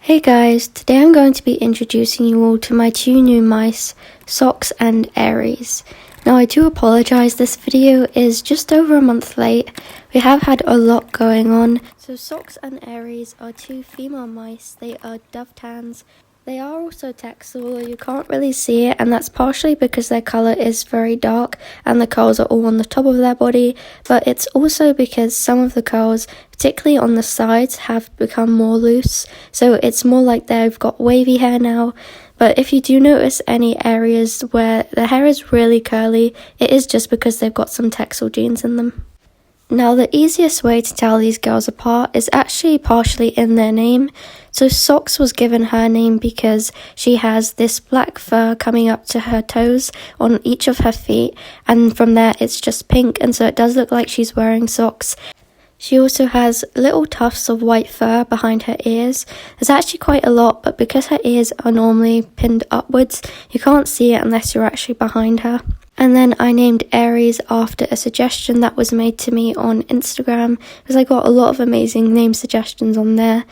Hey guys, today I'm going to be introducing you all to my two new mice, Socks and Aries. Now I do apologise, this video is just over a month late. We have had a lot going on. So Socks and Aries are two female mice. They are dove tans. They are also texel, although you can't really see it, and that's partially because their colour is very dark and the curls are all on the top of their body, but it's also because some of the curls, particularly on the sides, have become more loose, so it's more like they've got wavy hair now. But if you do notice any areas where the hair is really curly, it is just because they've got some texel genes in them. Now, the easiest way to tell these girls apart is actually partially in their name. So Socks was given her name because she has this black fur coming up to her toes on each of her feet, and from there it's just pink, and so it does look like she's wearing socks. She also has little tufts of white fur behind her ears. There's actually quite a lot, but because her ears are normally pinned upwards, you can't see it unless you're actually behind her. And then I named Aries after a suggestion that was made to me on Instagram, because I got a lot of amazing name suggestions on there.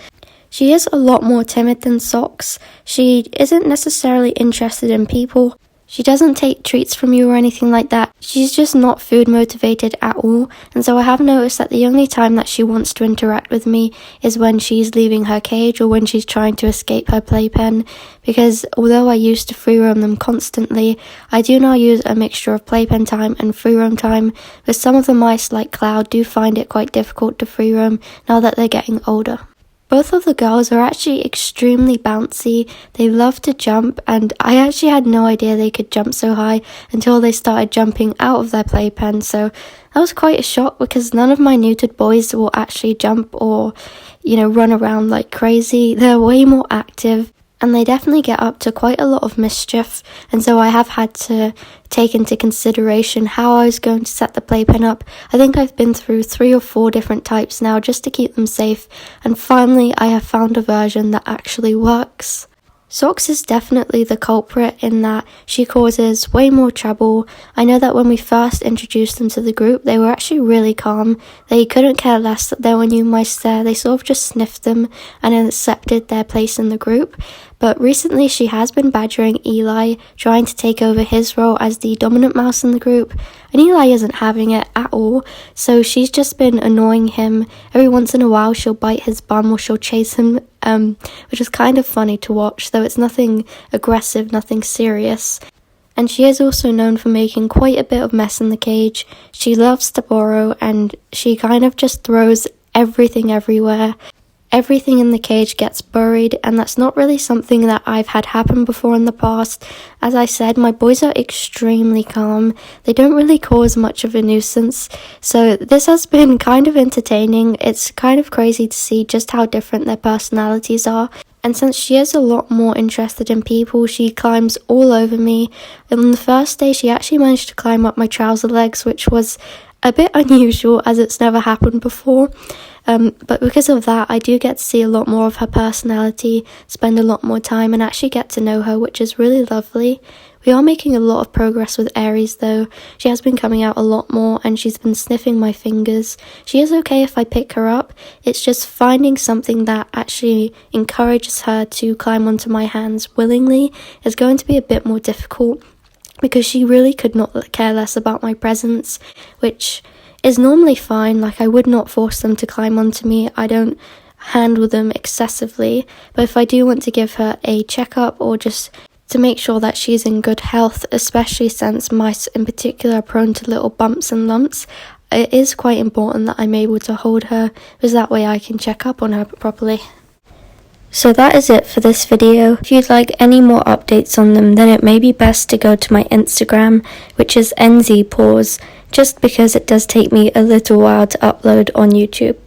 She is a lot more timid than Socks. She isn't necessarily interested in people. She doesn't take treats from you or anything like that. She's just not food motivated at all, and so I have noticed that the only time that she wants to interact with me is when she's leaving her cage or when she's trying to escape her playpen, because although I used to free roam them constantly, I do now use a mixture of playpen time and free roam time, because some of the mice like Cloud do find it quite difficult to free roam now that they're getting older. Both of the girls are actually extremely bouncy. They love to jump, and I actually had no idea they could jump so high until they started jumping out of their playpen, so that was quite a shock because none of my neutered boys will actually jump or, run around like crazy. They're way more active, and they definitely get up to quite a lot of mischief, and so I have had to take into consideration how I was going to set the playpen up. I think I've been through 3 or 4 different types now just to keep them safe, and finally I have found a version that actually works. Socks is definitely the culprit in that she causes way more trouble. I know that when we first introduced them to the group, they were actually really calm. They couldn't care less that there were new mice there. They sort of just sniffed them and accepted their place in the group. But recently she has been badgering Eli, trying to take over his role as the dominant mouse in the group, and Eli isn't having it at all, so she's just been annoying him. Every once in a while she'll bite his bum or she'll chase him, which is kind of funny to watch, though it's nothing aggressive, nothing serious. And she is also known for making quite a bit of mess in the cage. She loves to borrow, and she kind of just throws everything everywhere. Everything in the cage gets buried, and that's not really something that I've had happen before in the past. As I said, my boys are extremely calm. They don't really cause much of a nuisance, so this has been kind of entertaining. It's kind of crazy to see just how different their personalities are. And since she is a lot more interested in people, she climbs all over me. On the first day, she actually managed to climb up my trouser legs, which was a bit unusual as it's never happened before. But because of that, I do get to see a lot more of her personality, spend a lot more time, and actually get to know her, which is really lovely. We are making a lot of progress with Aries though. She has been coming out a lot more, and she's been sniffing my fingers. She is okay if I pick her up. It's just finding something that actually encourages her to climb onto my hands willingly is going to be a bit more difficult, because she really could not care less about my presence, which is normally fine. Like, I would not force them to climb onto me. I don't handle them excessively, but if I do want to give her a checkup or just to make sure that she's in good health, especially since mice in particular are prone to little bumps and lumps, it is quite important that I'm able to hold her, because that way I can check up on her properly. So that is it for this video. If you'd like any more updates on them, then it may be best to go to my Instagram, which is nzpaws, just because it does take me a little while to upload on YouTube.